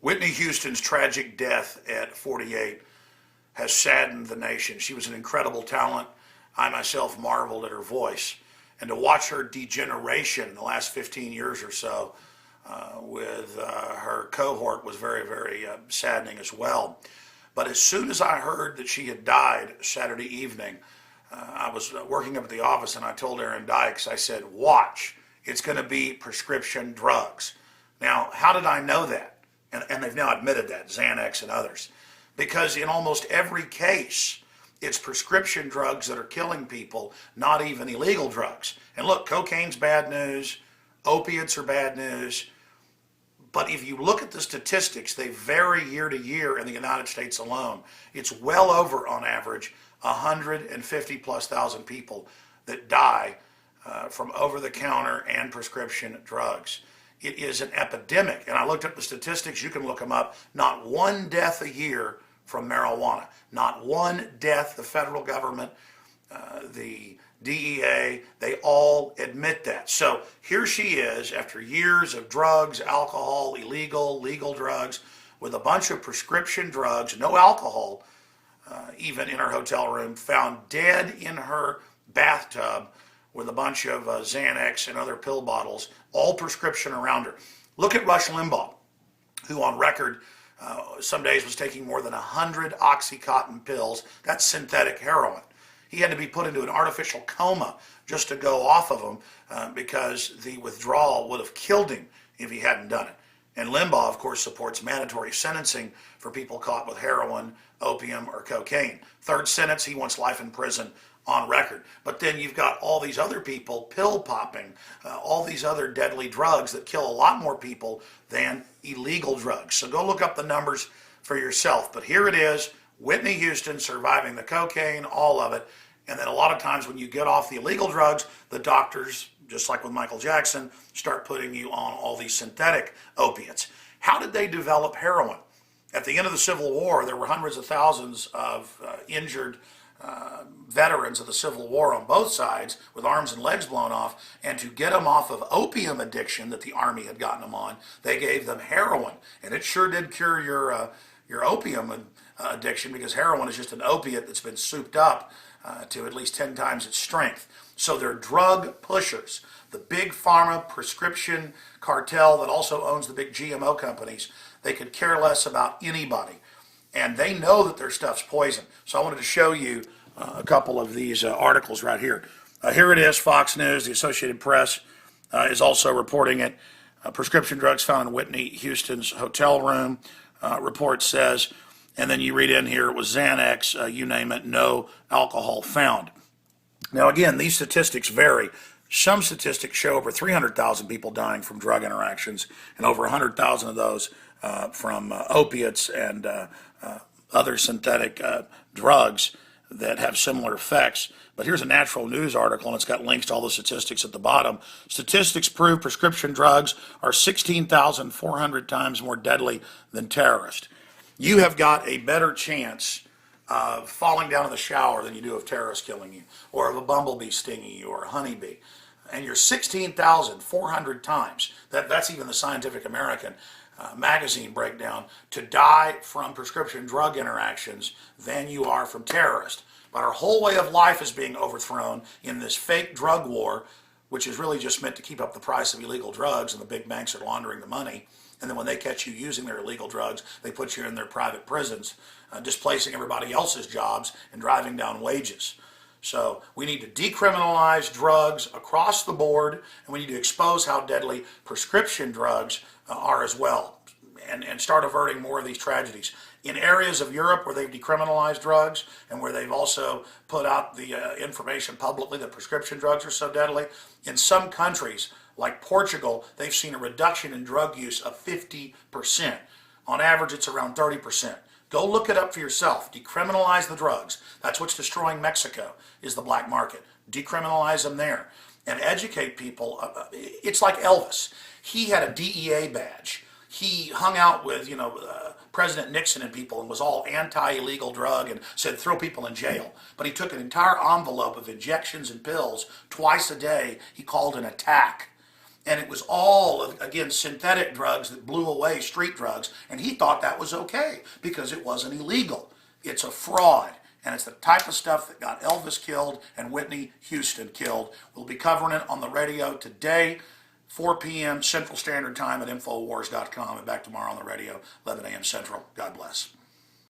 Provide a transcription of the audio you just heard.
Whitney Houston's tragic death at 48 has saddened the nation. She was an incredible talent. I myself marveled at her voice. And to watch her degeneration in the last 15 years or so with her cohort was very, very saddening as well. But as soon as I heard that she had died Saturday evening, I was working up at the office and I told Aaron Dykes, I said, watch, it's going to be prescription drugs. Now, how did I know that? And they've now admitted that, Xanax and others. Because in almost every case, it's prescription drugs that are killing people, not even illegal drugs. And look, cocaine's bad news, opiates are bad news. But if you look at the statistics, they vary year to year in the United States alone. It's well over, on average, 150 plus thousand people that die from over-the-counter and prescription drugs. It is an epidemic. And I looked up the statistics. You can look them up. Not one death a year from marijuana. Not one death. The federal government, the DEA, they all admit that. So here she is after years of drugs, alcohol, legal drugs, with a bunch of prescription drugs, no alcohol, even in her hotel room, found dead in her bathtub with a bunch of Xanax and other pill bottles, all prescription around her. Look at Rush Limbaugh, who on record some days was taking more than 100 Oxycontin pills. That's synthetic heroin. He had to be put into an artificial coma just to go off of them because the withdrawal would have killed him if he hadn't done it. And Limbaugh, of course, supports mandatory sentencing for people caught with heroin, opium, or cocaine. Third sentence, he wants life in prison on record. But then you've got all these other people pill popping, all these other deadly drugs that kill a lot more people than illegal drugs. So go look up the numbers for yourself. But here it is, Whitney Houston surviving the cocaine, all of it. And then a lot of times when you get off the illegal drugs, the doctors, just like with Michael Jackson, start putting you on all these synthetic opiates. How did they develop heroin? At the end of the Civil War, there were hundreds of thousands of injured veterans of the Civil War on both sides with arms and legs blown off, and to get them off of opium addiction that the Army had gotten them on, they gave them heroin. And it sure did cure your opium addiction, because heroin is just an opiate that's been souped up to at least 10 times its strength. So they're drug pushers. The big pharma prescription cartel that also owns the big GMO companies, they could care less about anybody. And they know that their stuff's poison. So I wanted to show you a couple of these articles right here. Here it is, Fox News, the Associated Press is also reporting it. Prescription drugs found in Whitney Houston's hotel room, report says. And then you read in here, it was Xanax, you name it, no alcohol found. Now again, these statistics vary. Some statistics show over 300,000 people dying from drug interactions, and over 100,000 of those from opiates and other synthetic drugs that have similar effects. But here's a Natural News article, and it's got links to all the statistics at the bottom. Statistics prove prescription drugs are 16,400 times more deadly than terrorists. You have got a better chance of falling down in the shower than you do of terrorists killing you, or of a bumblebee stinging you, or a honeybee. And you're 16,400 times, that's even the Scientific American magazine breakdown, to die from prescription drug interactions than you are from terrorists. But our whole way of life is being overthrown in this fake drug war, which is really just meant to keep up the price of illegal drugs, and the big banks are laundering the money. And then when they catch you using their illegal drugs, they put you in their private prisons, displacing everybody else's jobs and driving down wages. So we need to decriminalize drugs across the board, and we need to expose how deadly prescription drugs are as well, and start averting more of these tragedies. In areas of Europe where they've decriminalized drugs and where they've also put out the information publicly that prescription drugs are so deadly, in some countries like Portugal, they've seen a reduction in drug use of 50%. On average, it's around 30%. Go look it up for yourself. Decriminalize the drugs. That's what's destroying Mexico, is the black market. Decriminalize them there. And educate people. It's like Elvis. He had a DEA badge. He hung out with, President Nixon and people, and was all anti-illegal drug and said throw people in jail. But he took an entire envelope of injections and pills twice a day. He called an attack. And it was all, again, synthetic drugs that blew away street drugs. And he thought that was okay because it wasn't illegal. It's a fraud. And it's the type of stuff that got Elvis killed and Whitney Houston killed. We'll be covering it on the radio today, 4 p.m. Central Standard Time at Infowars.com. And back tomorrow on the radio, 11 a.m. Central. God bless.